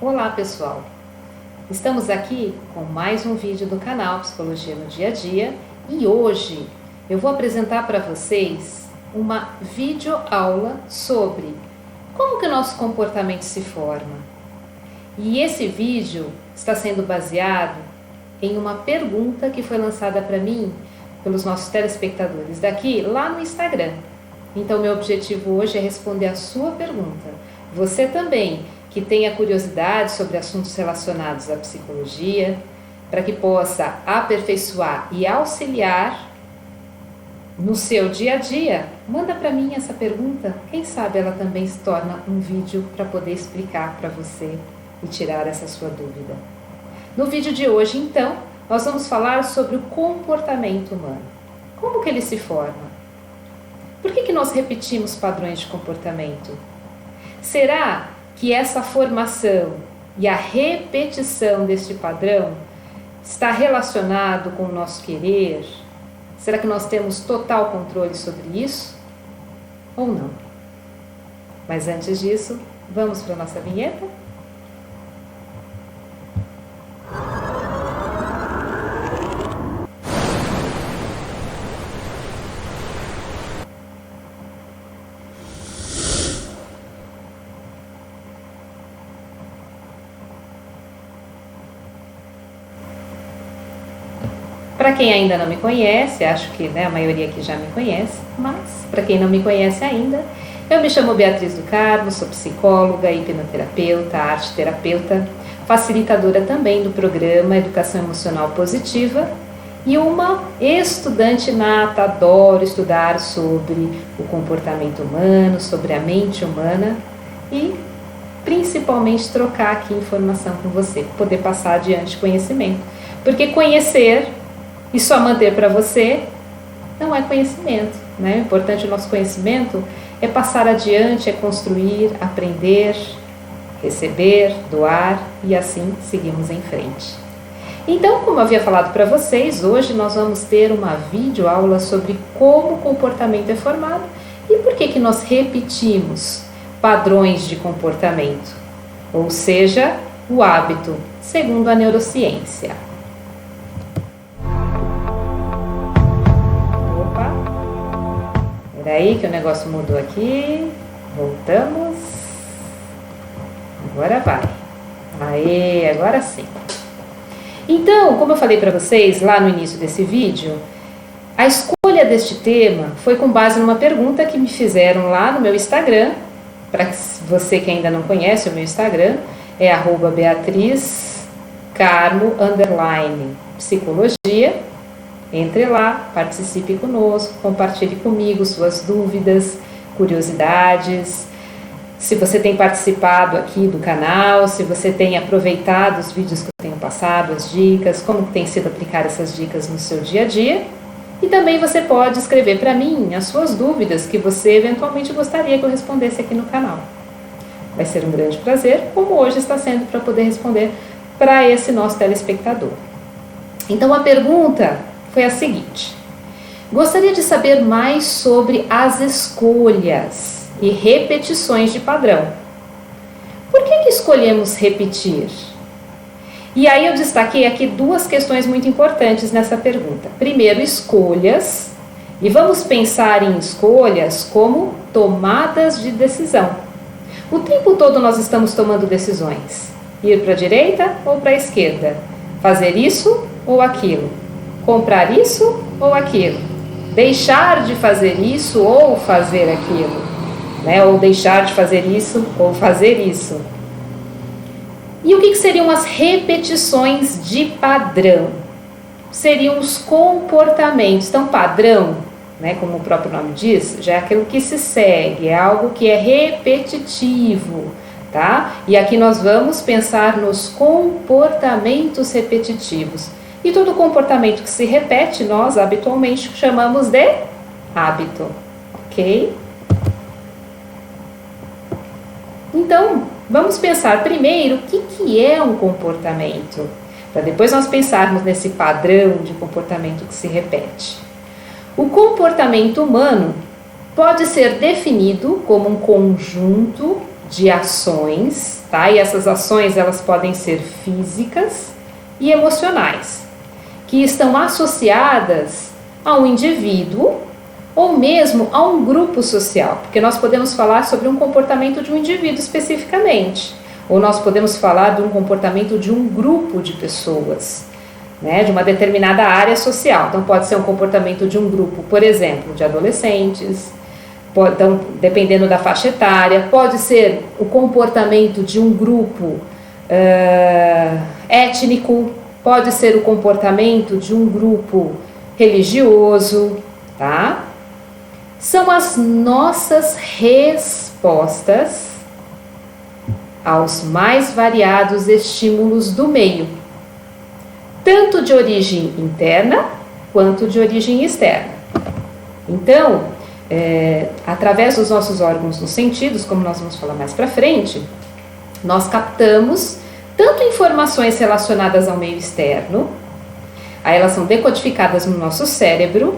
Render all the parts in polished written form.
Olá pessoal, estamos aqui com mais um vídeo do canal Psicologia no Dia a Dia e hoje eu vou apresentar para vocês uma videoaula sobre como que o nosso comportamento se forma. E esse vídeo está sendo baseado em uma pergunta que foi lançada para mim pelos nossos telespectadores daqui lá no Instagram. Então meu objetivo hoje é responder a sua pergunta. Você também que tenha curiosidade sobre assuntos relacionados à psicologia, para que possa aperfeiçoar e auxiliar no seu dia a dia, manda para mim essa pergunta. Quem sabe ela também se torna um vídeo para poder explicar para você e tirar essa sua dúvida. No vídeo de hoje, então, nós vamos falar sobre o comportamento humano. Como que ele se forma? Por que nós repetimos padrões de comportamento? Será que essa formação e a repetição deste padrão está relacionado com o nosso querer? Será que nós temos total controle sobre isso? Ou não? Mas antes disso, vamos para a nossa vinheta? Para quem ainda não me conhece, acho que a maioria aqui já me conhece, mas para quem não me conhece ainda, eu me chamo Beatriz do Carmo, sou psicóloga, hipnoterapeuta, arte-terapeuta, facilitadora também do programa Educação Emocional Positiva e uma estudante nata, adoro estudar sobre o comportamento humano, sobre a mente humana e principalmente trocar aqui informação com você, poder passar adiante conhecimento, porque conhecer e só manter para você não é conhecimento, né? O importante do nosso conhecimento é passar adiante, é construir, aprender, receber, doar e assim seguimos em frente. Então, como eu havia falado para vocês, hoje nós vamos ter uma videoaula sobre como o comportamento é formado e por que nós repetimos padrões de comportamento, ou seja, o hábito, segundo a neurociência. Peraí que o negócio mudou aqui, voltamos, agora vai, aê, agora sim. Então, como eu falei para vocês lá no início desse vídeo, a escolha deste tema foi com base numa pergunta que me fizeram lá no meu Instagram. Para você que ainda não conhece o meu Instagram, é @beatrizcarmo_psicologia. Entre lá, participe conosco, compartilhe comigo suas dúvidas, curiosidades. Se você tem participado aqui do canal, se você tem aproveitado os vídeos que eu tenho passado, as dicas, como tem sido aplicar essas dicas no seu dia a dia. E também você pode escrever para mim as suas dúvidas que você eventualmente gostaria que eu respondesse aqui no canal. Vai ser um grande prazer, como hoje está sendo, para poder responder para esse nosso telespectador. Então a pergunta foi a seguinte: gostaria de saber mais sobre as escolhas e repetições de padrão. Por que escolhemos repetir? E aí eu destaquei aqui duas questões muito importantes nessa pergunta. Primeiro, escolhas, e vamos pensar em escolhas como tomadas de decisão. O tempo todo nós estamos tomando decisões. Ir para a direita ou para a esquerda? Fazer isso ou aquilo? Comprar isso ou aquilo? Deixar de fazer isso ou fazer aquilo? Né? Ou deixar de fazer isso ou fazer isso? E o que seriam as repetições de padrão? Seriam os comportamentos. Então, padrão, né, como o próprio nome diz, já é aquilo que se segue, é algo que é repetitivo, tá? E aqui nós vamos pensar nos comportamentos repetitivos. E todo comportamento que se repete, nós habitualmente chamamos de hábito, ok? Então, vamos pensar primeiro o que é um comportamento, para depois nós pensarmos nesse padrão de comportamento que se repete. O comportamento humano pode ser definido como um conjunto de ações, tá? E essas ações elas podem ser físicas e emocionais, que estão associadas a um indivíduo ou mesmo a um grupo social, porque nós podemos falar sobre um comportamento de um indivíduo especificamente, ou nós podemos falar de um comportamento de um grupo de pessoas, né, de uma determinada área social. Então pode ser um comportamento de um grupo, por exemplo, de adolescentes, então, dependendo da faixa etária, pode ser o comportamento de um grupo étnico, pode ser o comportamento de um grupo religioso, tá? São as nossas respostas aos mais variados estímulos do meio, tanto de origem interna quanto de origem externa. Então, através dos nossos órgãos dos sentidos, como nós vamos falar mais para frente, nós captamos tanto informações relacionadas ao meio externo, aí elas são decodificadas no nosso cérebro,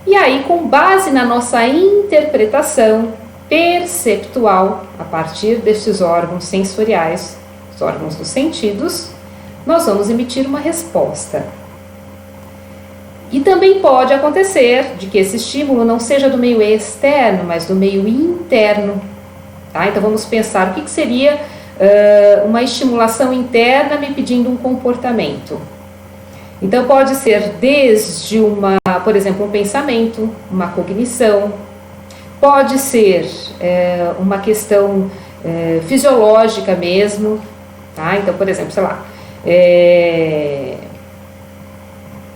e aí, com base na nossa interpretação perceptual, a partir destes órgãos sensoriais, os órgãos dos sentidos, nós vamos emitir uma resposta. E também pode acontecer de que esse estímulo não seja do meio externo, mas do meio interno. Tá? Então vamos pensar o que seria uma estimulação interna me pedindo um comportamento. Então pode ser desde por exemplo, um pensamento, uma cognição, pode ser uma questão fisiológica mesmo. Tá? Então, por exemplo, sei lá,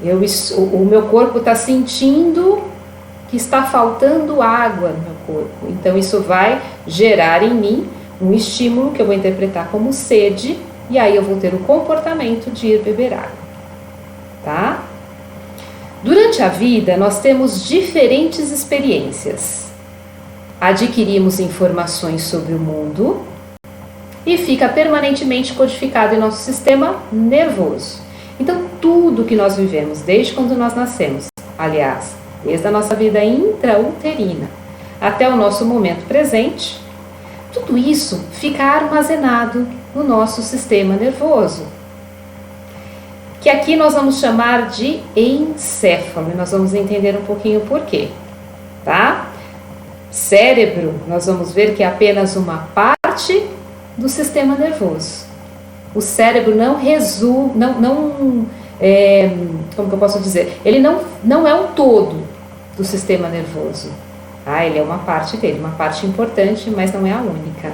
o meu corpo está sentindo que está faltando água no meu corpo. Então isso vai gerar em mim um estímulo que eu vou interpretar como sede, e aí eu vou ter o comportamento de ir beber água. Tá? Durante a vida nós temos diferentes experiências. Adquirimos informações sobre o mundo e fica permanentemente codificado em nosso sistema nervoso. Então, tudo que nós vivemos desde quando nós nascemos, aliás, desde a nossa vida intrauterina até o nosso momento presente, tudo isso fica armazenado no nosso sistema nervoso, que aqui nós vamos chamar de encéfalo, e nós vamos entender um pouquinho por quê, tá? Cérebro, nós vamos ver que é apenas uma parte do sistema nervoso. O cérebro não resume, como que eu posso dizer? Ele não é um todo do sistema nervoso. Tá? Ele é uma parte dele, uma parte importante, mas não é a única.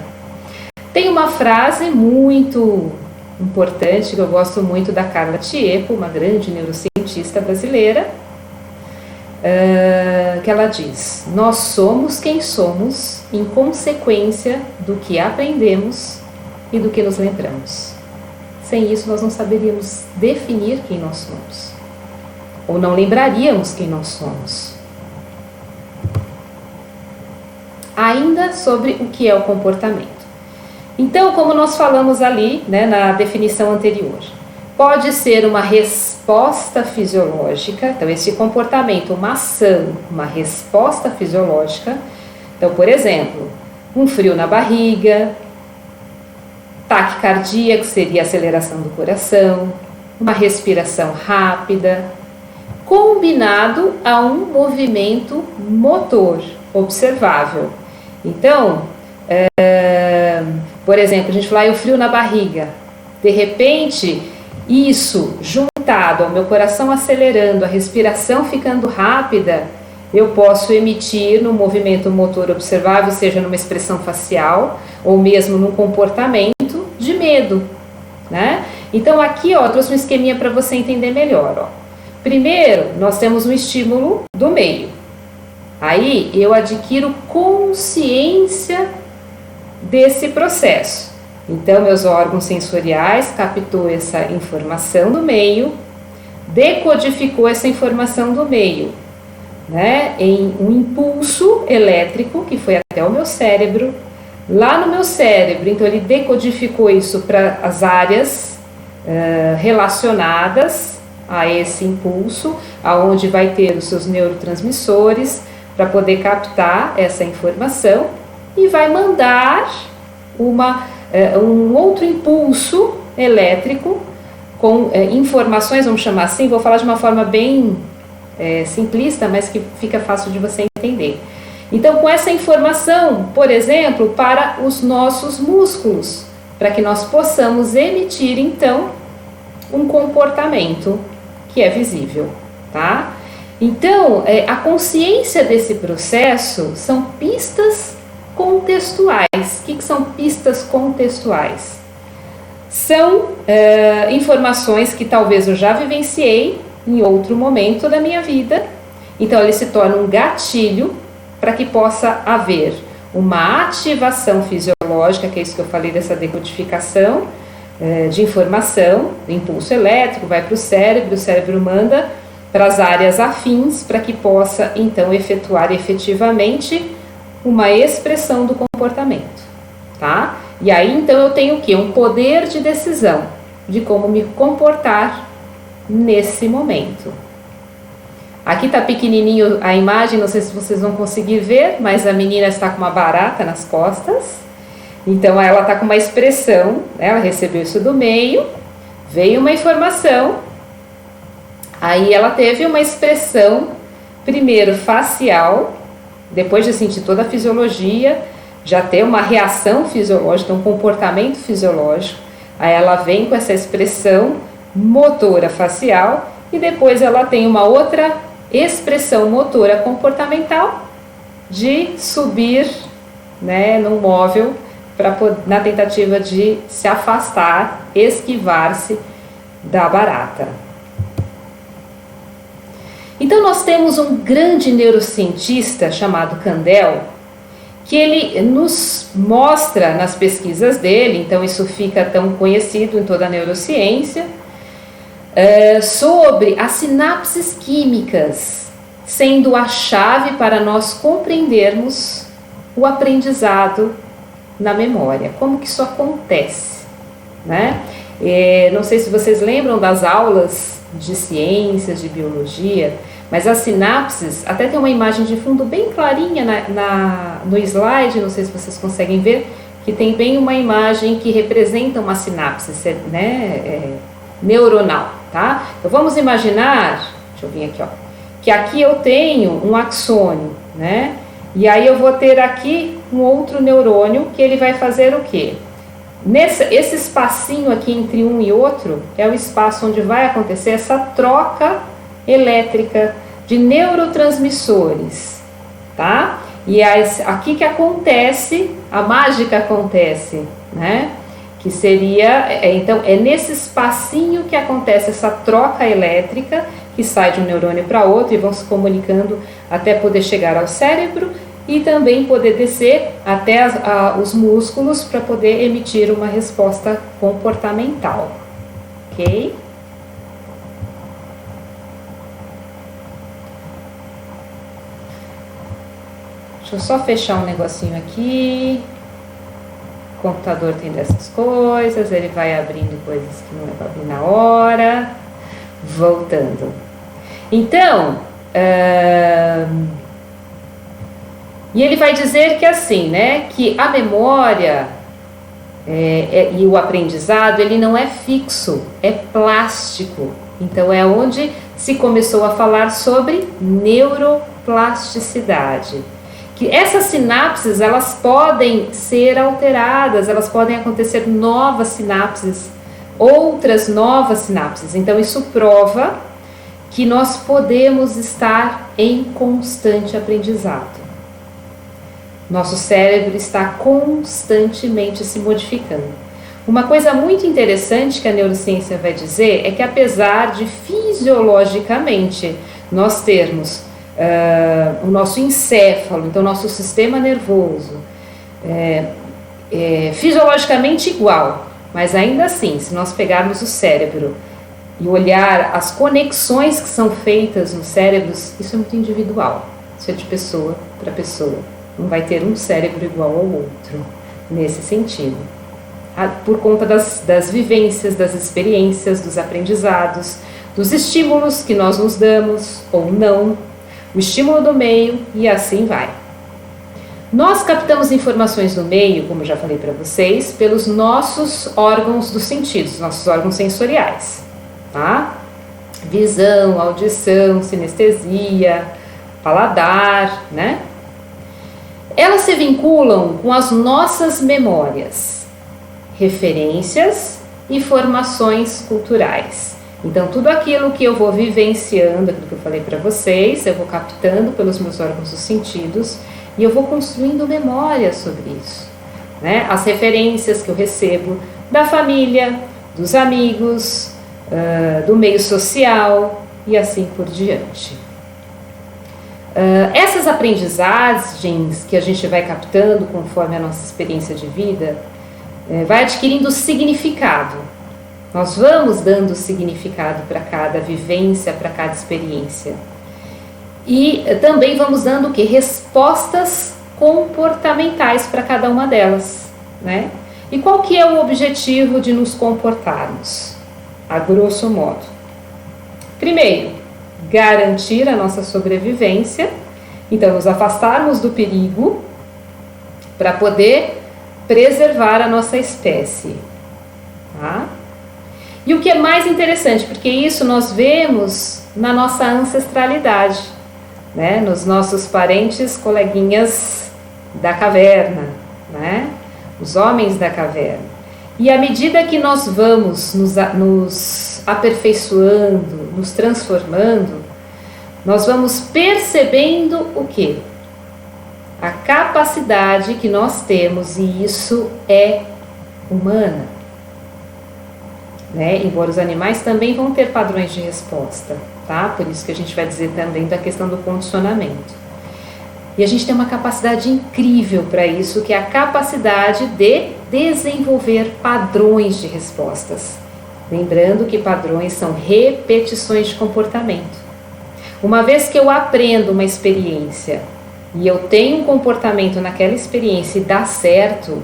Tem uma frase muito importante que eu gosto muito da Carla Tiepo, uma grande neurocientista brasileira, que ela diz: nós somos quem somos em consequência do que aprendemos e do que nos lembramos. Sem isso, nós não saberíamos definir quem nós somos, ou não lembraríamos quem nós somos. Ainda sobre o que é o comportamento. Então, como nós falamos ali, né, na definição anterior, pode ser uma resposta fisiológica. Então, esse comportamento, uma ação, uma resposta fisiológica. Então, por exemplo, um frio na barriga, taquicardia, que seria a aceleração do coração, uma respiração rápida, combinado a um movimento motor observável. Então, por exemplo, a gente fala o frio na barriga. De repente, isso juntado ao meu coração acelerando, a respiração ficando rápida, eu posso emitir no movimento motor observável, seja numa expressão facial ou mesmo num comportamento de medo, né? Então aqui, ó, eu trouxe um esqueminha para você entender melhor, ó. Primeiro, nós temos um estímulo do meio. Aí eu adquiro consciência desse processo. Então, meus órgãos sensoriais captou essa informação do meio, decodificou essa informação do meio, né, em um impulso elétrico que foi até o meu cérebro. Lá no meu cérebro, então ele decodificou isso para as áreas relacionadas a esse impulso, aonde vai ter os seus neurotransmissores para poder captar essa informação. e vai mandar um outro impulso elétrico com informações, vamos chamar assim, vou falar de uma forma bem simplista, mas que fica fácil de você entender. Então, com essa informação, por exemplo, para os nossos músculos, para que nós possamos emitir, então, um comportamento que é visível, tá? Então, a consciência desse processo são pistas contextuais. O que são pistas contextuais? São informações que talvez eu já vivenciei em outro momento da minha vida. Então, ele se torna um gatilho para que possa haver uma ativação fisiológica, que é isso que eu falei dessa decodificação de informação, o impulso elétrico vai para o cérebro manda para as áreas afins para que possa então efetuar efetivamente uma expressão do comportamento, tá? E aí então eu tenho o quê? Um poder de decisão de como me comportar nesse momento. Aqui está pequenininho a imagem, não sei se vocês vão conseguir ver, mas a menina está com uma barata nas costas. Então ela está com uma expressão, né? Ela recebeu isso do meio, veio uma informação, aí ela teve uma expressão, primeiro facial, depois de sentir toda a fisiologia, já ter uma reação fisiológica, um comportamento fisiológico, aí ela vem com essa expressão motora facial e depois ela tem uma outra expressão motora comportamental de subir, né, num móvel na tentativa de se afastar, esquivar-se da barata. Então nós temos um grande neurocientista chamado Kandel, que ele nos mostra nas pesquisas dele, então isso fica tão conhecido em toda a neurociência, sobre as sinapses químicas sendo a chave para nós compreendermos o aprendizado na memória, como que isso acontece, né? Não sei se vocês lembram das aulas de ciências, de biologia, mas as sinapses, até tem uma imagem de fundo bem clarinha no slide, não sei se vocês conseguem ver, que tem bem uma imagem que representa uma sinapse, né, neuronal, tá? Então vamos imaginar, deixa eu vir aqui, ó, que aqui eu tenho um axônio, né? E aí eu vou ter aqui um outro neurônio que ele vai fazer o quê? Esse espacinho aqui entre um e outro é o espaço onde vai acontecer essa troca elétrica de neurotransmissores, tá? E aqui que acontece, a mágica acontece, né? Que seria, então, é nesse espacinho que acontece essa troca elétrica que sai de um neurônio para outro e vão se comunicando até poder chegar ao cérebro e também poder descer até os músculos para poder emitir uma resposta comportamental, ok? Deixa eu só fechar um negocinho aqui. O computador tem dessas coisas, ele vai abrindo coisas que não é para abrir na hora. Voltando. Então, e ele vai dizer que assim, né, que a memória e o aprendizado, ele não é fixo, é plástico. Então é onde se começou a falar sobre neuroplasticidade. Que essas sinapses, elas podem ser alteradas, elas podem acontecer novas sinapses, outras novas sinapses. Então isso prova que nós podemos estar em constante aprendizado. Nosso cérebro está constantemente se modificando. Uma coisa muito interessante que a neurociência vai dizer é que apesar de fisiologicamente nós termos o nosso encéfalo, então nosso sistema nervoso, fisiologicamente igual, mas ainda assim, se nós pegarmos o cérebro e olhar as conexões que são feitas nos cérebros, isso é muito individual, isso é de pessoa para pessoa, não vai ter um cérebro igual ao outro, nesse sentido, por conta das vivências, das experiências, dos aprendizados, dos estímulos que nós nos damos ou não, o estímulo do meio e assim vai. Nós captamos informações no meio, como já falei para vocês, pelos nossos órgãos dos sentidos, nossos órgãos sensoriais, tá? Visão, audição, sinestesia, paladar, né? Elas se vinculam com as nossas memórias, referências e formações culturais. Então, tudo aquilo que eu vou vivenciando, aquilo que eu falei para vocês, eu vou captando pelos meus órgãos dos sentidos e eu vou construindo memória sobre isso, né? As referências que eu recebo da família, dos amigos, do meio social e assim por diante. Essas aprendizagens que a gente vai captando conforme a nossa experiência de vida, vai adquirindo significado. Nós vamos dando significado para cada vivência, para cada experiência. E também vamos dando o quê? Respostas comportamentais para cada uma delas, né? E qual que é o objetivo de nos comportarmos? A grosso modo. Primeiro, garantir a nossa sobrevivência, então nos afastarmos do perigo para poder preservar a nossa espécie, tá? E o que é mais interessante, porque isso nós vemos na nossa ancestralidade, né? Nos nossos parentes, coleguinhas da caverna, né? Os homens da caverna. E à medida que nós vamos nos aperfeiçoando, nos transformando, nós vamos percebendo o quê? A capacidade que nós temos, e isso é humana, né? Embora os animais também vão ter padrões de resposta, tá? Por isso que a gente vai dizer também da questão do condicionamento. E a gente tem uma capacidade incrível para isso, que é a capacidade de desenvolver padrões de respostas. Lembrando que padrões são repetições de comportamento. Uma vez que eu aprendo uma experiência e eu tenho um comportamento naquela experiência e dá certo,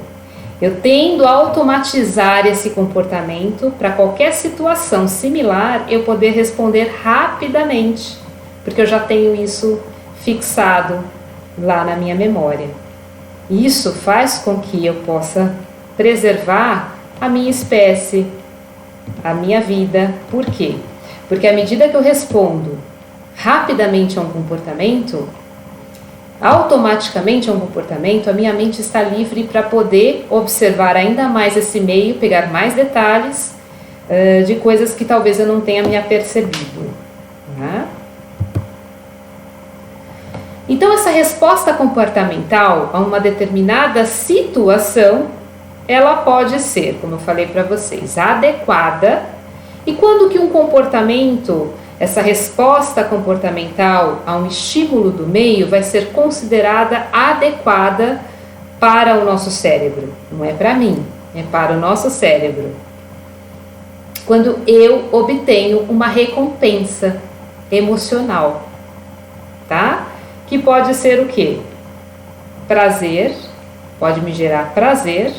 eu tendo a automatizar esse comportamento para qualquer situação similar eu poder responder rapidamente, porque eu já tenho isso fixado lá na minha memória. Isso faz com que eu possa preservar a minha espécie, a minha vida. Por quê? Porque à medida que eu respondo rapidamente a um comportamento, automaticamente a um comportamento, a minha mente está livre para poder observar ainda mais esse meio, pegar mais detalhes de coisas que talvez eu não tenha me apercebido, né? Então, essa resposta comportamental a uma determinada situação, ela pode ser, como eu falei para vocês, adequada. E quando que um comportamento, essa resposta comportamental a um estímulo do meio vai ser considerada adequada para o nosso cérebro? Não é para mim, é para o nosso cérebro. Quando eu obtenho uma recompensa emocional, tá? Que pode ser o quê? Prazer, pode me gerar prazer,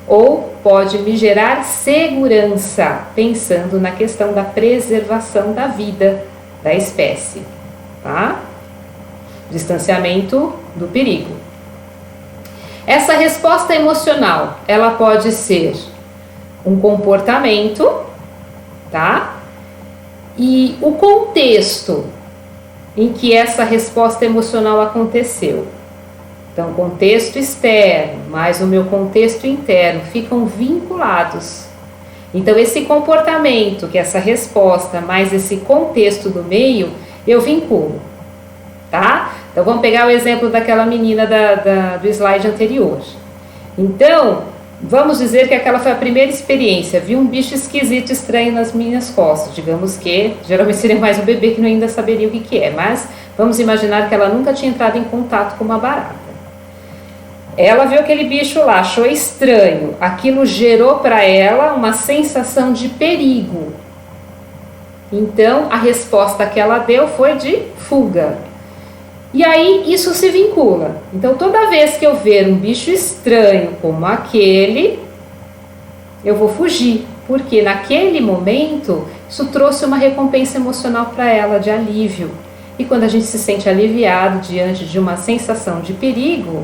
ou pode me gerar segurança, pensando na questão da preservação da vida da espécie, tá? Distanciamento do perigo. Essa resposta emocional, ela pode ser um comportamento, tá? E o contexto em que essa resposta emocional aconteceu. Então, contexto externo mais o meu contexto interno ficam vinculados. Então, esse comportamento, que é essa resposta, mais esse contexto do meio, eu vinculo, tá? Então, vamos pegar o exemplo daquela menina do slide anterior. Então, vamos dizer que aquela foi a primeira experiência. Vi um bicho esquisito, estranho nas minhas costas. Digamos que, geralmente seria mais o bebê que não ainda saberia o que é. Mas vamos imaginar que ela nunca tinha entrado em contato com uma barata. Ela viu aquele bicho lá, achou estranho. Aquilo gerou para ela uma sensação de perigo. Então, a resposta que ela deu foi de fuga. E aí isso se vincula. Então toda vez que eu ver um bicho estranho como aquele, eu vou fugir, porque naquele momento isso trouxe uma recompensa emocional para ela de alívio. E quando a gente se sente aliviado diante de uma sensação de perigo,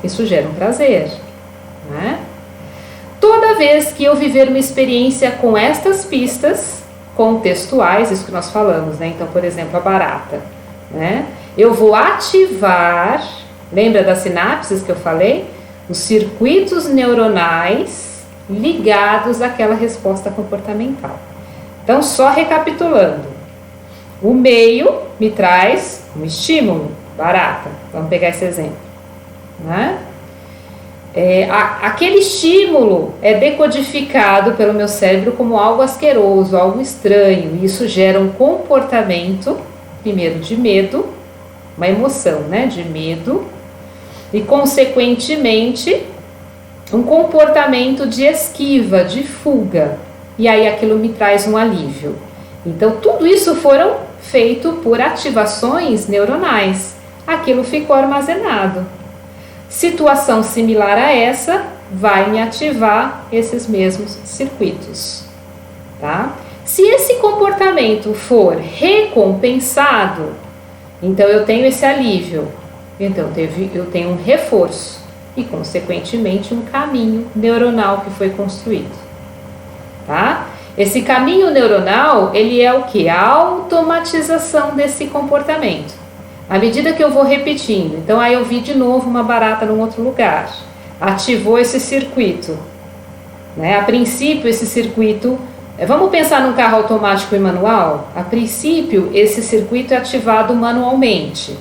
Isso gera um prazer, né? Toda vez que eu viver uma experiência com estas pistas contextuais, isso que nós falamos, né? Então, por exemplo, a barata, né? Eu vou ativar, lembra das sinapses que eu falei? Os circuitos neuronais ligados àquela resposta comportamental. Então, só recapitulando, o meio me traz um estímulo, barata, vamos pegar esse exemplo, né? Aquele estímulo é decodificado pelo meu cérebro como algo asqueroso, algo estranho, e isso gera um comportamento, primeiro de medo, uma emoção, né, de medo, e consequentemente um comportamento de esquiva, de fuga, e aí aquilo me traz um alívio. Então tudo isso foram feito por ativações neuronais, aquilo ficou armazenado. Situação similar a essa vai me ativar esses mesmos circuitos, tá? Se esse comportamento for recompensado, então eu tenho esse alívio, então eu tenho um reforço e consequentemente um caminho neuronal que foi construído, tá? Esse caminho neuronal, ele é o que? A automatização desse comportamento. À medida que eu vou repetindo, então aí eu vi de novo uma barata num outro lugar, ativou esse circuito, né? A princípio esse circuito, vamos pensar num carro automático e manual? A princípio esse circuito é ativado manualmente.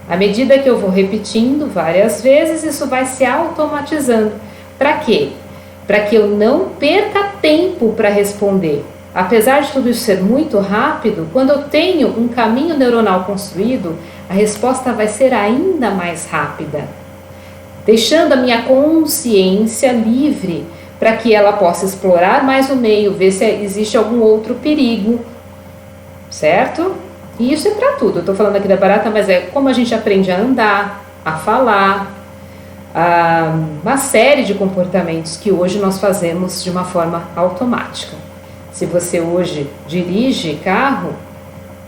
À medida que eu vou repetindo várias vezes, isso vai se automatizando. Para quê? Para que eu não perca tempo para responder. Apesar de tudo isso ser muito rápido, quando eu tenho um caminho neuronal construído, a resposta vai ser ainda mais rápida, deixando a minha consciência livre para que ela possa explorar mais o meio, ver se existe algum outro perigo, certo? E isso é para tudo. Eu estou falando aqui da barata, mas é como a gente aprende a andar, a falar, uma série de comportamentos que hoje nós fazemos de uma forma automática. Se você hoje dirige carro,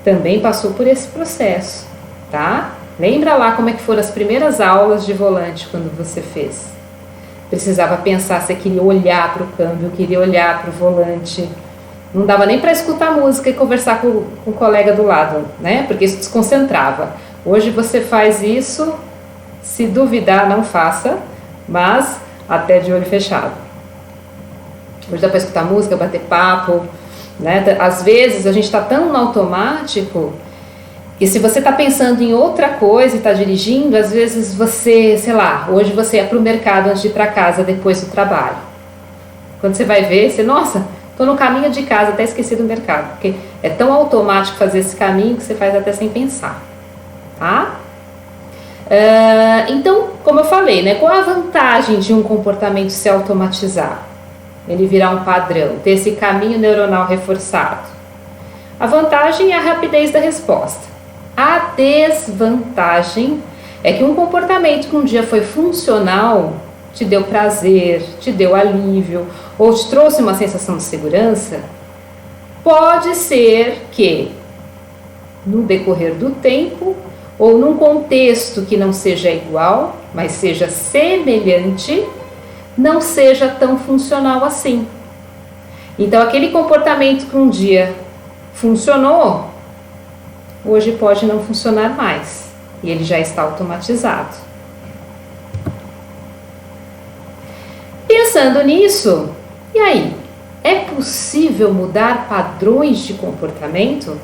também passou por esse processo, tá? Lembra lá como é que foram as primeiras aulas de volante quando você fez. Precisava pensar, você queria olhar para o câmbio, queria olhar para o volante. Não dava nem para escutar música e conversar com o colega do lado, né? Porque isso desconcentrava. Hoje você faz isso, se duvidar, não faça, mas até de olho fechado. Hoje dá para escutar música, bater papo, né? Às vezes a gente está tão no automático que se você está pensando em outra coisa e está dirigindo, às vezes você, sei lá, hoje você ia para o mercado antes de ir para casa depois do trabalho. Quando você vai ver, você, nossa, estou no caminho de casa, até esqueci do mercado. Porque é tão automático fazer esse caminho que você faz até sem pensar, tá? Então, como eu falei, né, qual a vantagem de um comportamento se automatizar? Ele virar um padrão, ter esse caminho neuronal reforçado. A vantagem é a rapidez da resposta. A desvantagem é que um comportamento que um dia foi funcional, te deu prazer, te deu alívio, ou te trouxe uma sensação de segurança, pode ser que, no decorrer do tempo, ou num contexto que não seja igual, mas seja semelhante, não seja tão funcional assim. Então, aquele comportamento que um dia funcionou, hoje pode não funcionar mais. E ele já está automatizado. Pensando nisso, e aí? É possível mudar padrões de comportamento?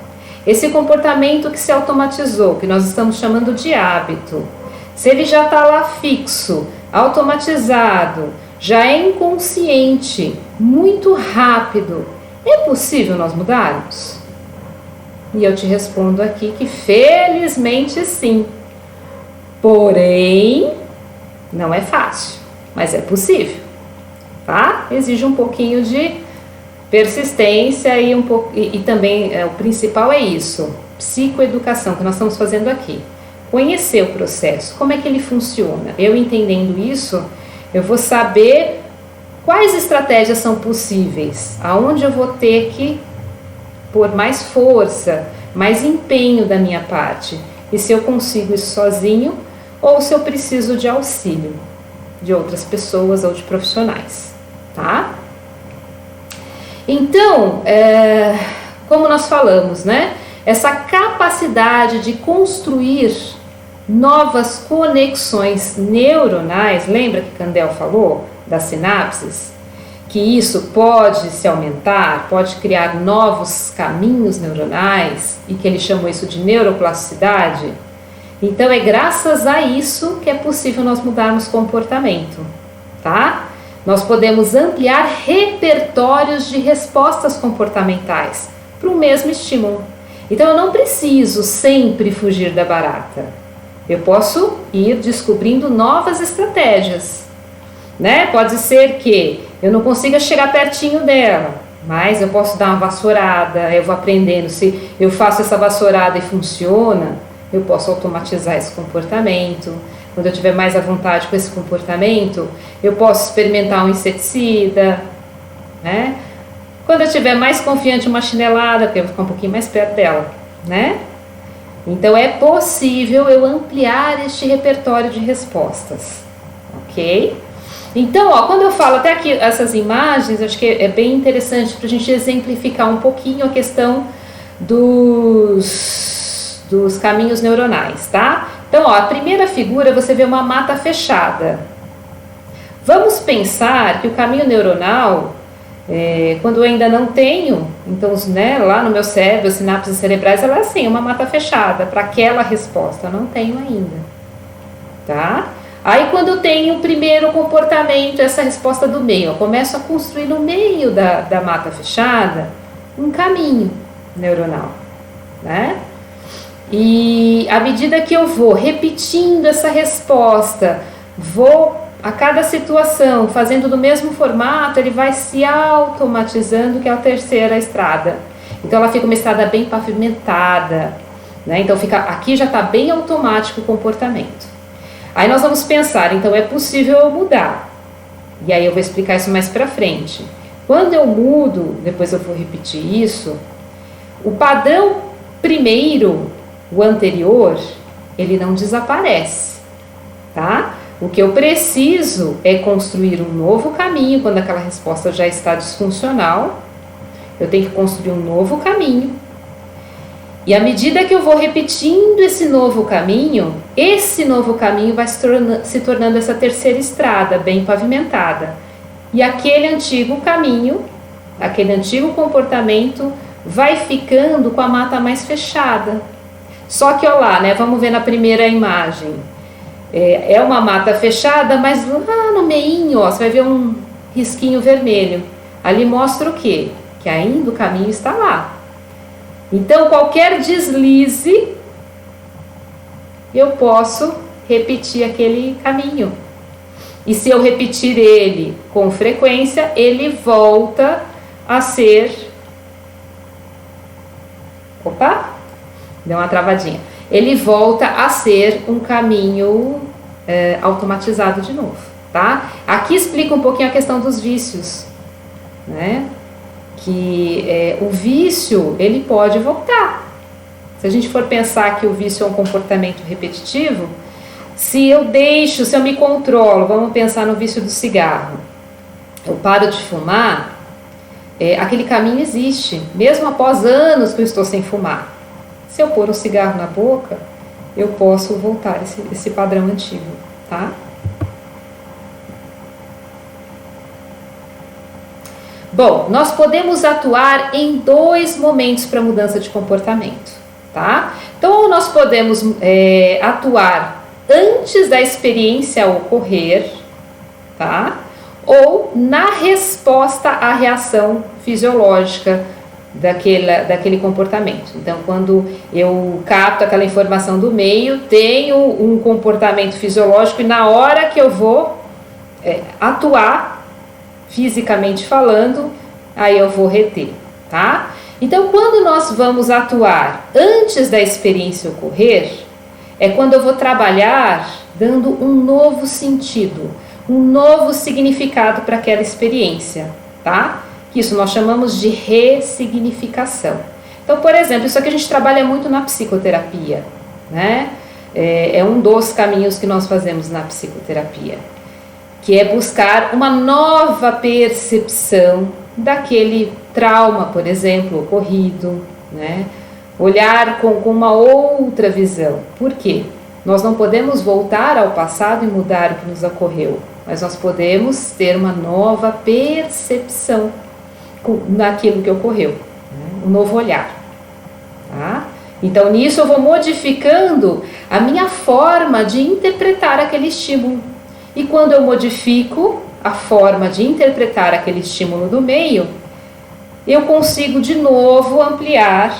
Esse comportamento que se automatizou, que nós estamos chamando de hábito, se ele já está lá fixo, automatizado, já é inconsciente, muito rápido, é possível nós mudarmos? E eu te respondo aqui que felizmente sim. Porém, não é fácil, mas é possível, tá? Exige um pouquinho de persistência e também o principal é isso, psicoeducação que nós estamos fazendo aqui. Conhecer o processo, como é que ele funciona. Eu entendendo isso, eu vou saber quais estratégias são possíveis, aonde eu vou ter que pôr mais força, mais empenho da minha parte, e se eu consigo isso sozinho ou se eu preciso de auxílio, de outras pessoas ou de profissionais, tá? Então, como nós falamos, né? Essa capacidade de construir novas conexões neuronais, lembra que Kandel falou das sinapses? Que isso pode se aumentar, pode criar novos caminhos neuronais e que ele chamou isso de neuroplasticidade. Então é graças a isso que é possível nós mudarmos comportamento, tá? Nós podemos ampliar repertórios de respostas comportamentais para o mesmo estímulo. Então eu não preciso sempre fugir da barata. Eu posso ir descobrindo novas estratégias, né? Pode ser que eu não consiga chegar pertinho dela, mas eu posso dar uma vassourada, eu vou aprendendo. Se eu faço essa vassourada e funciona, eu posso automatizar esse comportamento. Quando eu tiver mais à vontade com esse comportamento, eu posso experimentar um inseticida, né? Quando eu estiver mais confiante, uma chinelada, porque eu vou ficar um pouquinho mais perto dela, né? Então é possível eu ampliar este repertório de respostas, ok? Então, ó, quando eu falo até aqui essas imagens, acho que é bem interessante para a gente exemplificar um pouquinho a questão dos caminhos neuronais, tá? Então, ó, a primeira figura você vê uma mata fechada. Vamos pensar que o caminho neuronal, quando eu ainda não tenho, então, né, lá no meu cérebro, as sinapses cerebrais, ela é assim, uma mata fechada para aquela resposta, eu não tenho ainda, tá? Aí quando eu tenho o primeiro comportamento, essa resposta do meio, eu começo a construir no meio da mata fechada um caminho neuronal, né? E à medida que eu vou repetindo essa resposta, vou a cada situação fazendo do mesmo formato, ele vai se automatizando, que é a terceira estrada. Então ela fica uma estrada bem pavimentada, né? Então aqui já está bem automático o comportamento. Aí nós vamos pensar, então é possível eu mudar. E aí eu vou explicar isso mais pra frente. Quando eu mudo, depois eu vou repetir isso, o padrão primeiro, o anterior, ele não desaparece, tá? O que eu preciso é construir um novo caminho quando aquela resposta já está disfuncional. Eu tenho que construir um novo caminho. E à medida que eu vou repetindo esse novo caminho vai se tornando essa terceira estrada bem pavimentada. E aquele antigo caminho, aquele antigo comportamento vai ficando com a mata mais fechada. Só que, olha lá, né, vamos ver na primeira imagem. É uma mata fechada, mas lá no meinho, ó, você vai ver um risquinho vermelho. Ali mostra o quê? Que ainda o caminho está lá. Então, qualquer deslize, eu posso repetir aquele caminho. E se eu repetir ele com frequência, ele volta a ser... Opa! Deu uma travadinha. Ele volta a ser um caminho automatizado de novo, tá? Aqui explica um pouquinho a questão dos vícios, né? Que o vício, ele pode voltar. Se a gente for pensar que o vício é um comportamento repetitivo, se eu me controlo, vamos pensar no vício do cigarro, eu paro de fumar, aquele caminho existe, mesmo após anos que eu estou sem fumar. Se eu pôr um cigarro na boca, eu posso voltar esse padrão antigo, tá? Bom, nós podemos atuar em 2 momentos para mudança de comportamento, tá? Então, nós podemos atuar antes da experiência ocorrer, tá? Ou na resposta à reação fisiológica daquele comportamento. Então, quando eu capto aquela informação do meio, tenho um comportamento fisiológico e na hora que eu vou atuar, fisicamente falando, aí eu vou reter, tá? Então, quando nós vamos atuar antes da experiência ocorrer, é quando eu vou trabalhar dando um novo sentido, um novo significado para aquela experiência, tá? Isso nós chamamos de ressignificação. Então, por exemplo, isso aqui a gente trabalha muito na psicoterapia, né? É um dos caminhos que nós fazemos na psicoterapia, que é buscar uma nova percepção daquele trauma, por exemplo, ocorrido, né? Olhar com uma outra visão. Por quê? Nós não podemos voltar ao passado e mudar o que nos ocorreu, mas nós podemos ter uma nova percepção naquilo que ocorreu, né? Um novo olhar. Tá? Então, nisso eu vou modificando a minha forma de interpretar aquele estímulo. E quando eu modifico a forma de interpretar aquele estímulo do meio, eu consigo de novo ampliar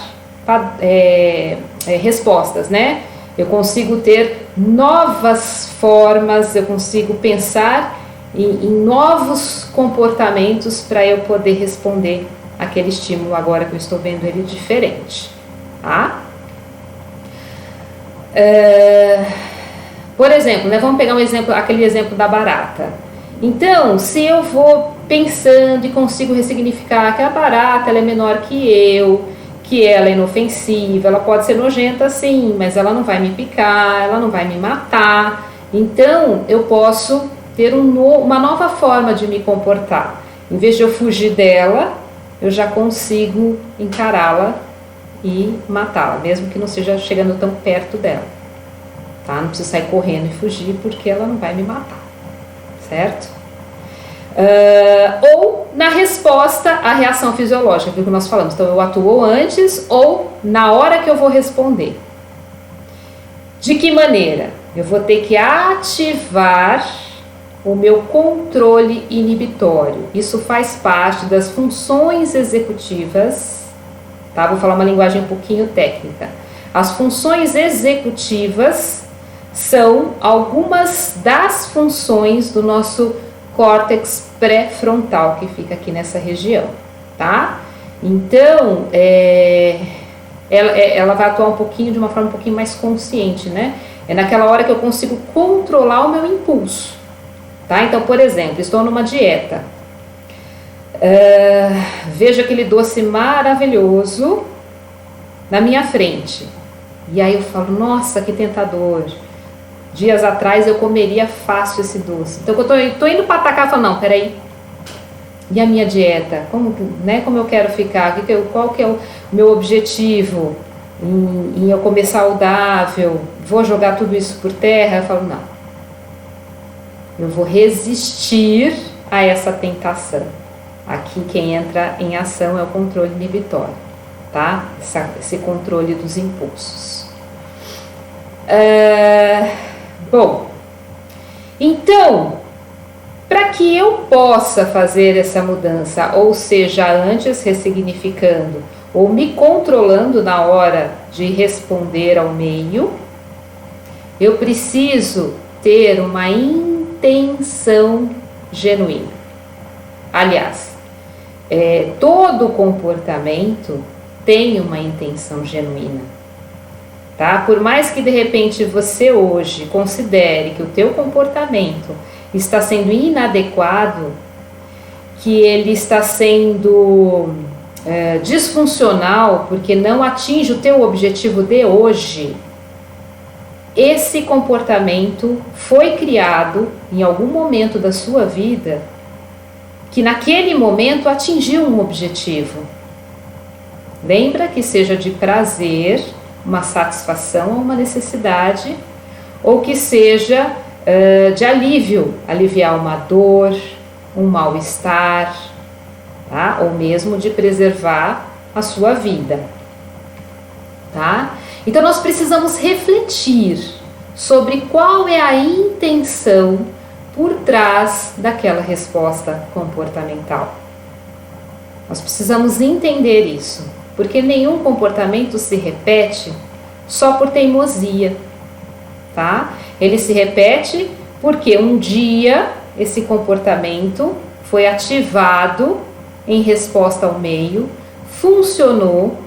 respostas, né? Eu consigo ter novas formas, eu consigo pensar em novos comportamentos para eu poder responder aquele estímulo agora que eu estou vendo ele diferente. Tá? Por exemplo, né, vamos pegar aquele exemplo da barata. Então, se eu vou pensando e consigo ressignificar que a barata ela é menor que ela é inofensiva, ela pode ser nojenta sim, mas ela não vai me picar, ela não vai me matar. Então, eu posso ter uma nova forma de me comportar. Em vez de eu fugir dela, eu já consigo encará-la e matá-la, mesmo que não seja chegando tão perto dela. Tá? Não preciso sair correndo e fugir porque ela não vai me matar, certo? Ou na resposta à reação fisiológica, aquilo que nós falamos. Então eu atuo antes ou na hora que eu vou responder. De que maneira? Eu vou ter que ativar o meu controle inibitório. Isso faz parte das funções executivas, tá? Vou falar uma linguagem um pouquinho técnica. As funções executivas são algumas das funções do nosso córtex pré-frontal, que fica aqui nessa região, tá? Então, ela vai atuar um pouquinho, de uma forma um pouquinho mais consciente, né? É naquela hora que eu consigo controlar o meu impulso, tá? Então, por exemplo, estou numa dieta, vejo aquele doce maravilhoso na minha frente, e aí eu falo, nossa, que tentador. Dias atrás eu comeria fácil esse doce. Então eu tô indo para atacar, eu falo, não, peraí. E a minha dieta? Como eu quero ficar? Qual que é o meu objetivo em eu comer saudável? Vou jogar tudo isso por terra? Eu falo, não. Eu vou resistir a essa tentação. Aqui quem entra em ação é o controle inibitório, tá? Esse controle dos impulsos. Bom, então, para que eu possa fazer essa mudança, ou seja, antes ressignificando ou me controlando na hora de responder ao meio, eu preciso ter uma intenção genuína. Aliás, todo comportamento tem uma intenção genuína. Tá? Por mais que de repente você hoje considere que o teu comportamento está sendo inadequado, que ele está sendo disfuncional porque não atinge o teu objetivo de hoje, esse comportamento foi criado em algum momento da sua vida que naquele momento atingiu um objetivo. Lembra que seja de prazer, uma satisfação ou uma necessidade, ou que seja de alívio, aliviar uma dor, um mal-estar, tá? Ou mesmo de preservar a sua vida. Tá? Então nós precisamos refletir sobre qual é a intenção por trás daquela resposta comportamental. Nós precisamos entender isso. Porque nenhum comportamento se repete só por teimosia, tá? Ele se repete porque um dia esse comportamento foi ativado em resposta ao meio, funcionou,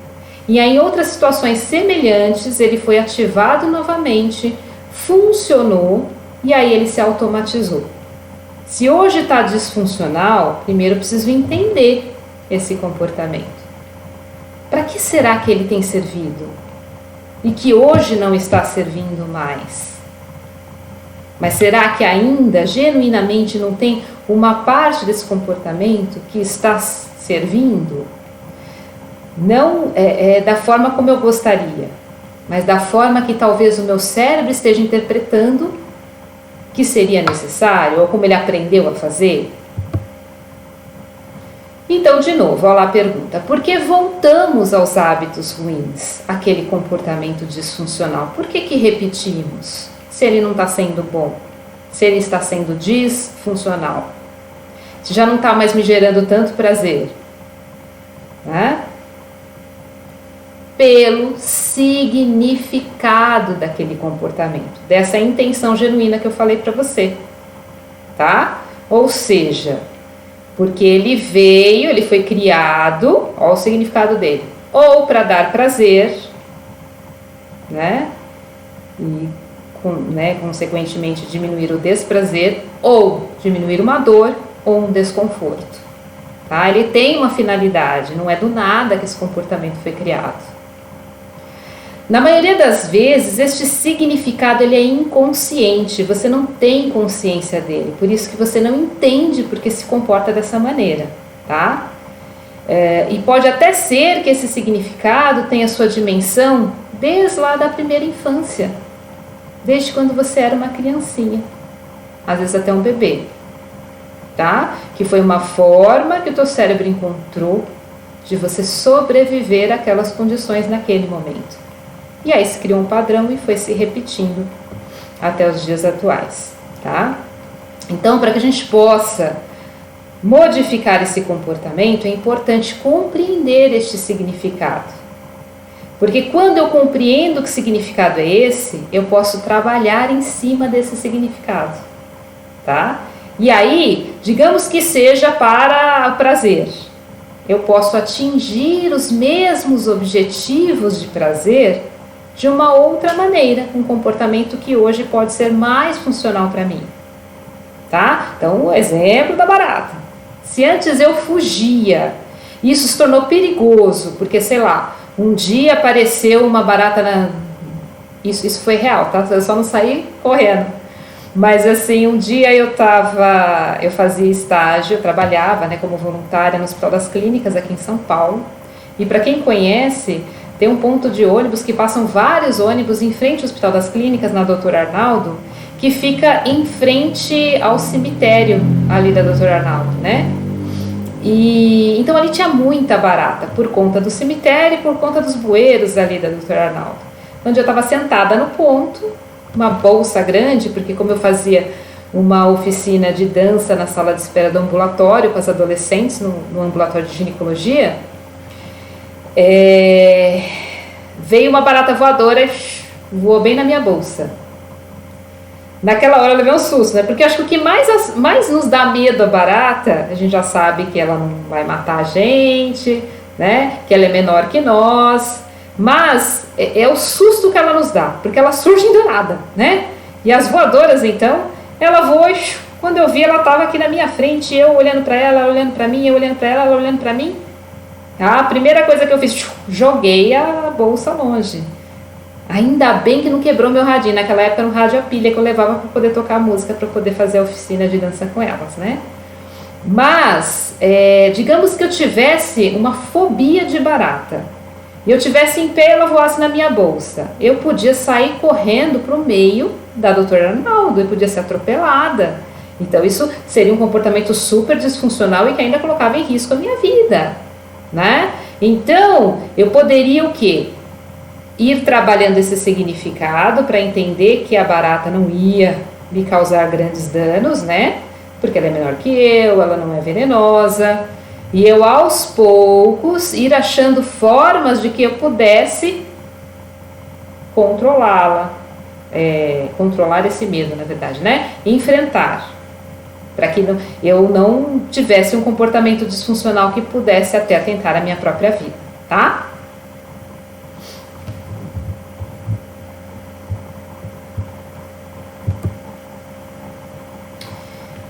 e aí em outras situações semelhantes ele foi ativado novamente, funcionou, e aí ele se automatizou. Se hoje está disfuncional, primeiro eu preciso entender esse comportamento. Para que será que ele tem servido? E que hoje não está servindo mais? Mas será que ainda, genuinamente, não tem uma parte desse comportamento que está servindo? Não da forma como eu gostaria, mas da forma que talvez o meu cérebro esteja interpretando que seria necessário, ou como ele aprendeu a fazer? Então, de novo, olha lá a pergunta: por que voltamos aos hábitos ruins, aquele comportamento disfuncional? Por que repetimos, se ele não está sendo bom, se ele está sendo disfuncional, se já não está mais me gerando tanto prazer? Né? Pelo significado daquele comportamento, dessa intenção genuína que eu falei para você, tá? Ou seja, porque ele foi criado, olha o significado dele, ou para dar prazer, né? E, consequentemente, diminuir o desprazer, ou diminuir uma dor ou um desconforto. Tá? Ele tem uma finalidade, não é do nada que esse comportamento foi criado. Na maioria das vezes, este significado ele é inconsciente, você não tem consciência dele, por isso que você não entende porque se comporta dessa maneira, tá? E pode até ser que esse significado tenha sua dimensão desde lá da primeira infância, desde quando você era uma criancinha, às vezes até um bebê, tá? Que foi uma forma que o teu cérebro encontrou de você sobreviver àquelas condições naquele momento. E aí se criou um padrão e foi se repetindo até os dias atuais, tá? Então, para que a gente possa modificar esse comportamento, é importante compreender este significado. Porque quando eu compreendo que significado é esse, eu posso trabalhar em cima desse significado, tá? E aí, digamos que seja para o prazer. Eu posso atingir os mesmos objetivos de prazer de uma outra maneira, um comportamento que hoje pode ser mais funcional para mim, tá? Então, o exemplo da barata. Se antes eu fugia, isso se tornou perigoso, porque, sei lá, um dia apareceu uma barata Isso foi real, tá? Eu só não saí correndo. Mas, assim, um dia eu fazia estágio, eu trabalhava, né, como voluntária no Hospital das Clínicas aqui em São Paulo. E para quem conhece, tem um ponto de ônibus que passam vários ônibus em frente ao Hospital das Clínicas, na Dr. Arnaldo, que fica em frente ao cemitério ali da Dr. Arnaldo, né? E então ali tinha muita barata, por conta do cemitério e por conta dos bueiros ali da Dr. Arnaldo. Onde eu estava sentada no ponto, uma bolsa grande, porque como eu fazia uma oficina de dança na sala de espera do ambulatório com as adolescentes, no ambulatório de ginecologia, veio uma barata voadora e voou bem na minha bolsa. Naquela hora eu levei um susto, né? Porque acho que o que mais nos dá medo a barata, a gente já sabe que ela não vai matar a gente, né? Que ela é menor que nós, mas é o susto que ela nos dá, porque ela surge do nada, né? E as voadoras, então, ela voou, quando eu vi, ela estava aqui na minha frente, eu olhando para ela olhando para mim, eu olhando para ela olhando para mim. A primeira coisa que eu fiz, joguei a bolsa longe. Ainda bem que não quebrou meu radinho. Naquela época era um rádio a pilha que eu levava para poder tocar música, para poder fazer a oficina de dança com elas, né? Mas, digamos que eu tivesse uma fobia de barata, e eu tivesse em pé e ela voasse na minha bolsa, eu podia sair correndo para o meio da doutora Arnaldo, eu podia ser atropelada. Então isso seria um comportamento super disfuncional e que ainda colocava em risco a minha vida, né? Então, eu poderia o quê? Ir trabalhando esse significado para entender que a barata não ia me causar grandes danos, né? Porque ela é menor que eu, ela não é venenosa. E eu, aos poucos, ir achando formas de que eu pudesse controlá-la. Controlar esse medo, na verdade, né? Enfrentar. Para que eu não tivesse um comportamento disfuncional que pudesse até atentar a minha própria vida, tá?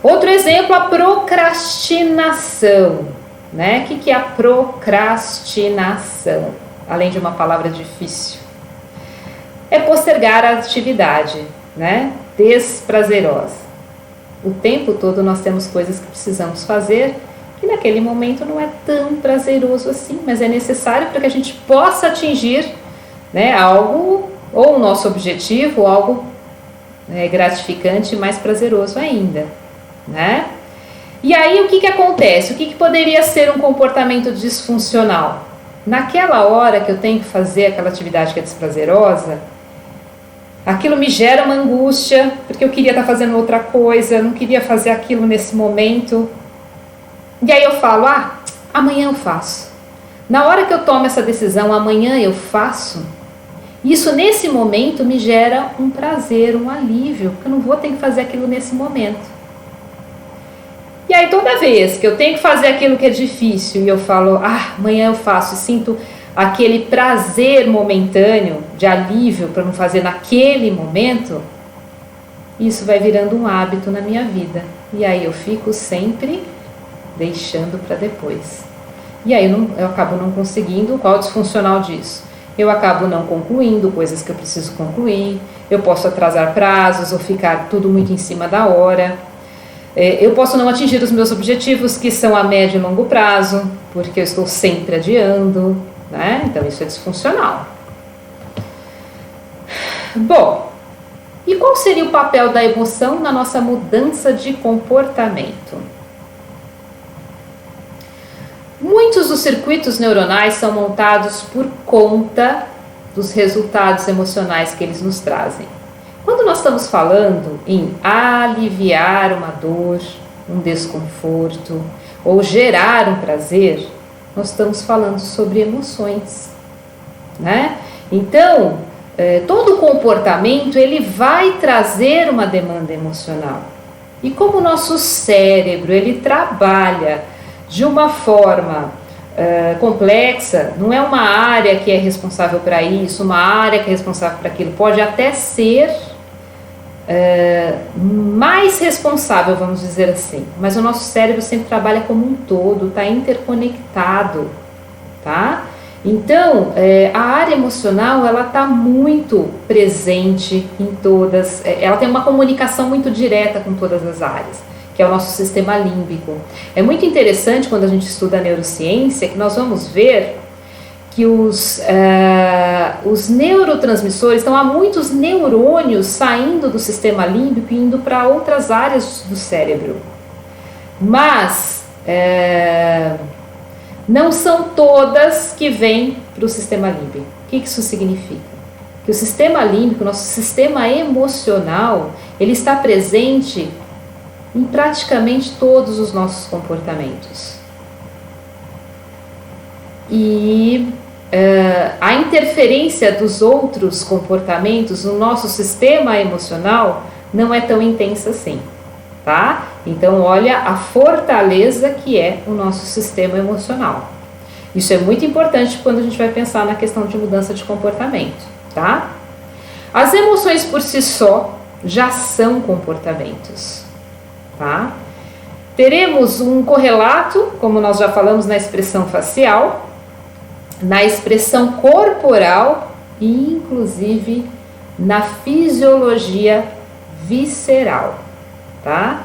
Outro exemplo, a procrastinação, né? O que é a procrastinação? Além de uma palavra difícil. É postergar a atividade, né? desprazerosa. O tempo todo nós temos coisas que precisamos fazer que naquele momento não é tão prazeroso assim, mas é necessário para que a gente possa atingir, né, algo, ou o nosso objetivo, ou algo gratificante e mais prazeroso ainda, né? E aí o que acontece? O que poderia ser um comportamento disfuncional? Naquela hora que eu tenho que fazer aquela atividade que é desprazerosa, aquilo me gera uma angústia, porque eu queria estar fazendo outra coisa, não queria fazer aquilo nesse momento. E aí eu falo, amanhã eu faço. Na hora que eu tomo essa decisão, amanhã eu faço, isso nesse momento me gera um prazer, um alívio, porque eu não vou ter que fazer aquilo nesse momento. E aí toda vez que eu tenho que fazer aquilo que é difícil e eu falo, amanhã eu faço, e sinto aquele prazer momentâneo de alívio para não fazer naquele momento, isso vai virando um hábito na minha vida. E aí eu fico sempre deixando para depois. E aí eu acabo não conseguindo. Qual é o disfuncional disso? Eu acabo não concluindo coisas que eu preciso concluir, eu posso atrasar prazos ou ficar tudo muito em cima da hora. Eu posso não atingir os meus objetivos, que são a médio e longo prazo, porque eu estou sempre adiando, né? Então isso é disfuncional. Bom, e qual seria o papel da emoção na nossa mudança de comportamento? Muitos dos circuitos neuronais são montados por conta dos resultados emocionais que eles nos trazem. Quando nós estamos falando em aliviar uma dor, um desconforto ou gerar um prazer, nós estamos falando sobre emoções, né? Então, todo comportamento ele vai trazer uma demanda emocional. E como o nosso cérebro ele trabalha de uma forma complexa, não é uma área que é responsável para isso, uma área que é responsável para aquilo, pode até ser mais responsável, vamos dizer assim, mas o nosso cérebro sempre trabalha como um todo, está interconectado, tá? Então, a área emocional, ela está muito presente em todas, ela tem uma comunicação muito direta com todas as áreas, que é o nosso sistema límbico. É muito interessante quando a gente estuda a neurociência, que nós vamos ver que os neurotransmissores, então há muitos neurônios saindo do sistema límbico e indo para outras áreas do cérebro. Mas não são todas que vêm para o sistema límbico. O que isso significa? Que o sistema límbico, nosso sistema emocional, ele está presente em praticamente todos os nossos comportamentos. E a interferência dos outros comportamentos no nosso sistema emocional não é tão intensa assim, tá? Então, olha a fortaleza que é o nosso sistema emocional. Isso é muito importante quando a gente vai pensar na questão de mudança de comportamento, tá? As emoções por si só já são comportamentos, tá? Teremos um correlato, como nós já falamos, na expressão facial, na expressão corporal e inclusive na fisiologia visceral, tá?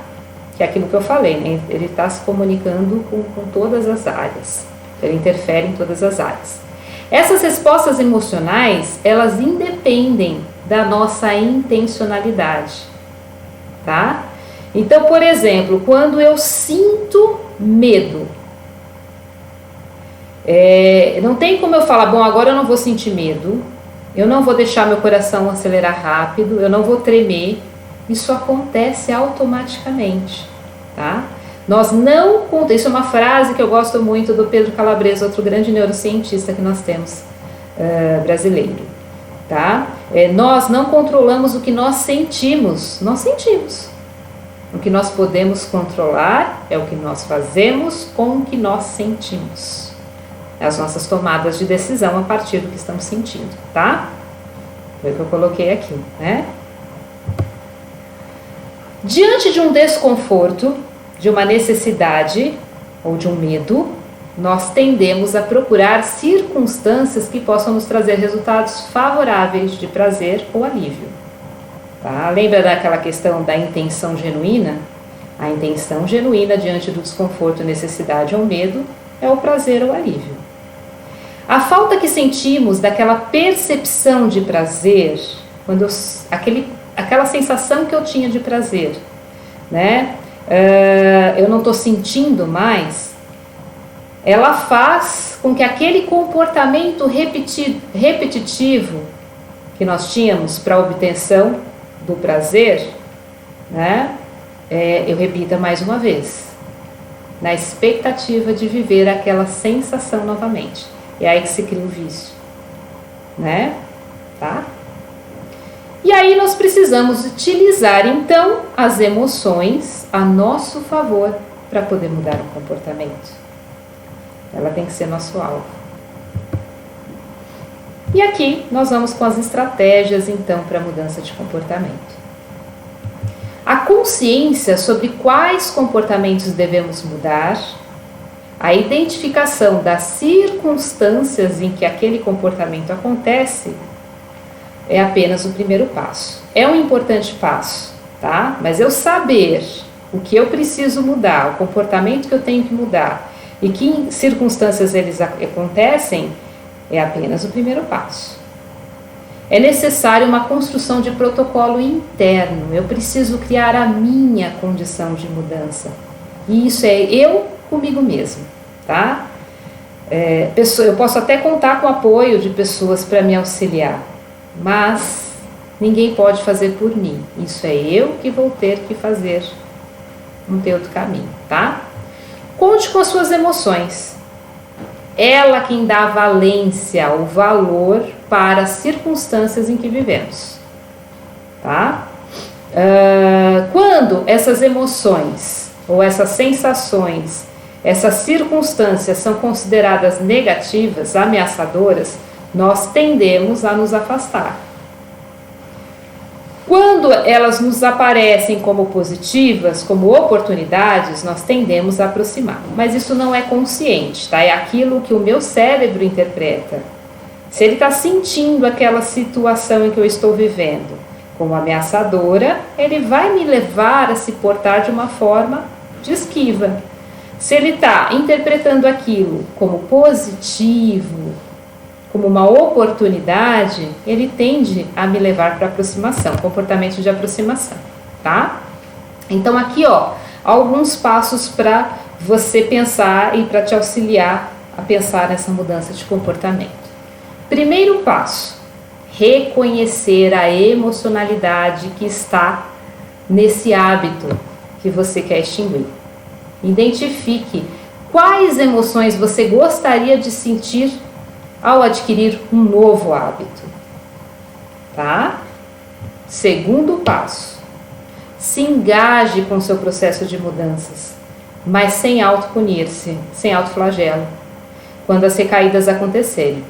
Que é aquilo que eu falei, né? Ele está se comunicando com todas as áreas, ele interfere em todas as áreas. Essas respostas emocionais, elas independem da nossa intencionalidade, tá? Então, por exemplo, quando eu sinto medo, não tem como eu falar, bom, agora eu não vou sentir medo, eu não vou deixar meu coração acelerar rápido, eu não vou tremer. Isso acontece automaticamente, tá? Isso é uma frase que eu gosto muito do Pedro Calabresa, outro grande neurocientista que nós temos, brasileiro, tá? Nós não controlamos o que nós sentimos, nós sentimos. O que nós podemos controlar é o que nós fazemos com o que nós sentimos. As nossas tomadas de decisão a partir do que estamos sentindo, tá? Foi o que eu coloquei aqui, né? Diante de um desconforto, de uma necessidade ou de um medo, nós tendemos a procurar circunstâncias que possam nos trazer resultados favoráveis de prazer ou alívio. Tá? Lembra daquela questão da intenção genuína? A intenção genuína diante do desconforto, necessidade ou medo é o prazer ou alívio. A falta que sentimos daquela percepção de prazer, quando aquela sensação que eu tinha de prazer, né? Eu não estou sentindo mais, ela faz com que aquele comportamento repetitivo que nós tínhamos para a obtenção do prazer, né? Eu repita mais uma vez, na expectativa de viver aquela sensação novamente. É aí que se cria o vício, né? Tá? E aí nós precisamos utilizar então as emoções a nosso favor para poder mudar o comportamento. Ela tem que ser nosso alvo. E aqui nós vamos com as estratégias então para a mudança de comportamento. A consciência sobre quais comportamentos devemos mudar, a identificação das circunstâncias em que aquele comportamento acontece, é apenas o primeiro passo. É um importante passo, tá? Mas eu saber o que eu preciso mudar, o comportamento que eu tenho que mudar e que circunstâncias eles acontecem, é apenas o primeiro passo. É necessário uma construção de protocolo interno. Eu preciso criar a minha condição de mudança. E isso é eu comigo mesmo, tá? Eu posso até contar com o apoio de pessoas para me auxiliar, mas ninguém pode fazer por mim. Isso é eu que vou ter que fazer, não tem outro caminho, tá? Conte com as suas emoções. Ela quem dá valência, o valor para as circunstâncias em que vivemos, tá? Quando essas emoções ou essas sensações, essas circunstâncias são consideradas negativas, ameaçadoras, nós tendemos a nos afastar. Quando elas nos aparecem como positivas, como oportunidades, nós tendemos a aproximar. Mas isso não é consciente, tá? É aquilo que o meu cérebro interpreta. Se ele está sentindo aquela situação em que eu estou vivendo como ameaçadora, ele vai me levar a se portar de uma forma de esquiva. Se ele está interpretando aquilo como positivo, como uma oportunidade, ele tende a me levar para aproximação, comportamento de aproximação, tá? Então aqui, ó, alguns passos para você pensar e para te auxiliar a pensar nessa mudança de comportamento. Primeiro passo, reconhecer a emocionalidade que está nesse hábito que você quer extinguir. Identifique quais emoções você gostaria de sentir ao adquirir um novo hábito, tá? Segundo passo, se engaje com o seu processo de mudanças, mas sem autopunir-se, sem autoflagelo, quando as recaídas acontecerem,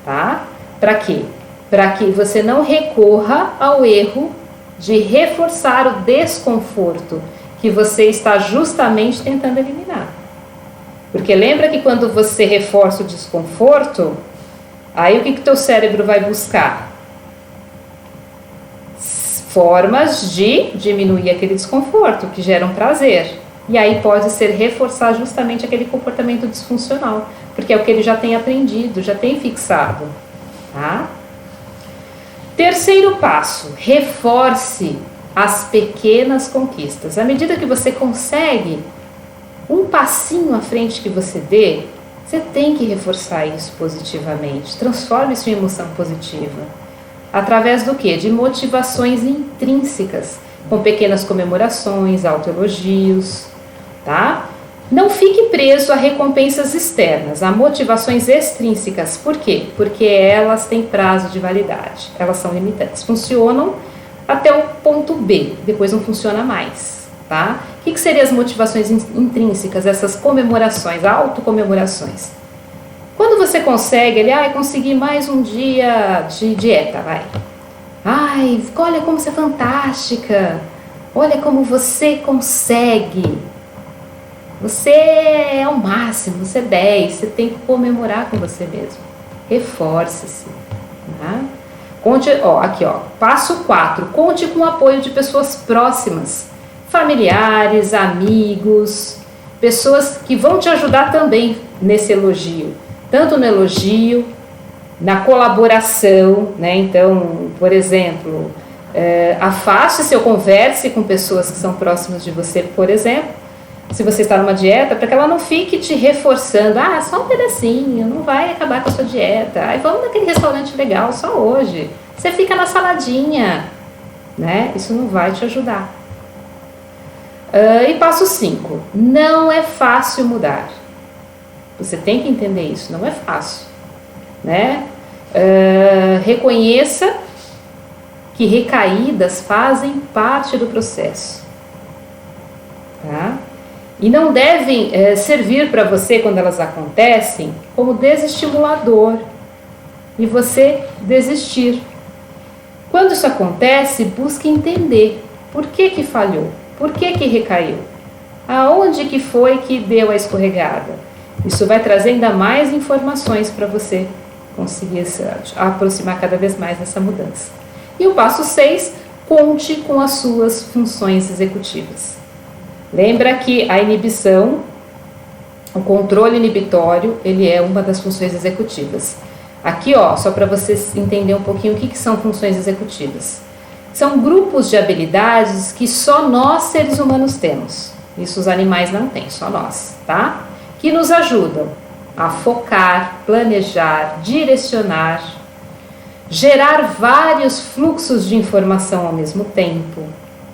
tá? Para quê? Para que você não recorra ao erro de reforçar o desconforto que você está justamente tentando eliminar. Porque lembra que quando você reforça o desconforto, aí o que teu cérebro vai buscar? Formas de diminuir aquele desconforto, que geram prazer. E aí pode ser reforçar justamente aquele comportamento disfuncional, porque é o que ele já tem aprendido, já tem fixado, tá? Terceiro passo, reforce as pequenas conquistas. À medida que você consegue um passinho à frente que você dê, você tem que reforçar isso positivamente. Transforme isso em emoção positiva. Através do quê? De motivações intrínsecas, com pequenas comemorações, autoelogios, tá? Não fique preso a recompensas externas, a motivações extrínsecas. Por quê? Porque elas têm prazo de validade, elas são limitantes. Funcionam até o ponto B, depois não funciona mais, tá? O que seriam as motivações intrínsecas, essas comemorações, autocomemorações? Quando você consegue, consegui mais um dia de dieta, vai. Ai, olha como você é fantástica, olha como você consegue. Você é o máximo, você é 10, você tem que comemorar com você mesmo. Reforce-se, tá? Conte, aqui, passo 4, conte com o apoio de pessoas próximas, familiares, amigos, pessoas que vão te ajudar também nesse elogio, tanto no elogio, na colaboração, né? Então, por exemplo, afaste-se ou converse com pessoas que são próximas de você, por exemplo, se você está numa dieta, para que ela não fique te reforçando, só um pedacinho, não vai acabar com a sua dieta, vamos naquele restaurante legal só hoje, você fica na saladinha, né? Isso não vai te ajudar. E passo 5, não é fácil mudar. Você tem que entender isso, não é fácil, né? Reconheça que recaídas fazem parte do processo, tá? E não devem servir para você, quando elas acontecem, como desestimulador e você desistir. Quando isso acontece, busque entender por que falhou, por que recaiu, aonde que foi que deu a escorregada. Isso vai trazer ainda mais informações para você conseguir se aproximar cada vez mais dessa mudança. E o passo 6, conte com as suas funções executivas. Lembra que a inibição, o controle inibitório, ele é uma das funções executivas. Aqui, só para vocês entenderem um pouquinho o que são funções executivas. São grupos de habilidades que só nós, seres humanos, temos. Isso os animais não têm, só nós, tá? Que nos ajudam a focar, planejar, direcionar, gerar vários fluxos de informação ao mesmo tempo,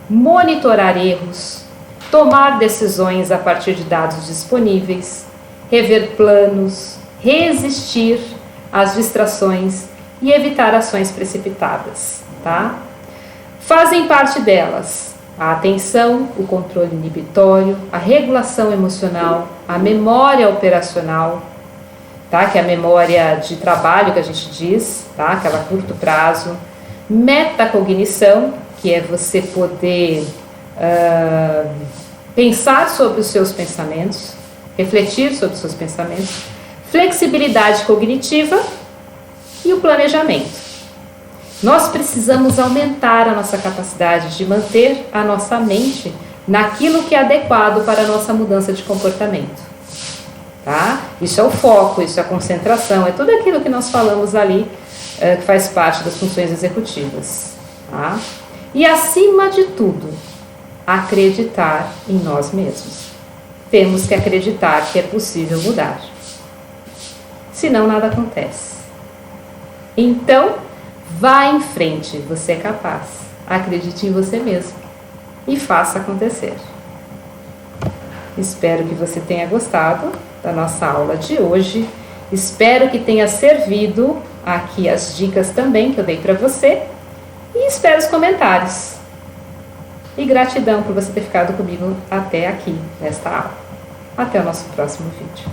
monitorar erros, tomar decisões a partir de dados disponíveis, rever planos, resistir às distrações e evitar ações precipitadas, tá? Fazem parte delas a atenção, o controle inibitório, a regulação emocional, a memória operacional, tá? Que é a memória de trabalho que a gente diz, tá? Aquela a curto prazo, metacognição, que é você poder pensar sobre os seus pensamentos, refletir sobre os seus pensamentos, flexibilidade cognitiva e o planejamento. Nós precisamos aumentar a nossa capacidade de manter a nossa mente naquilo que é adequado para a nossa mudança de comportamento, tá? Isso é o foco, isso é a concentração, é tudo aquilo que nós falamos ali, que faz parte das funções executivas, tá? E acima de tudo, acreditar em nós mesmos. Temos que acreditar que é possível mudar. Senão nada acontece. Então, vá em frente, você é capaz. Acredite em você mesmo e faça acontecer. Espero que você tenha gostado da nossa aula de hoje. Espero que tenha servido aqui as dicas também que eu dei para você. E espero os comentários. E gratidão por você ter ficado comigo até aqui nesta aula. Até o nosso próximo vídeo.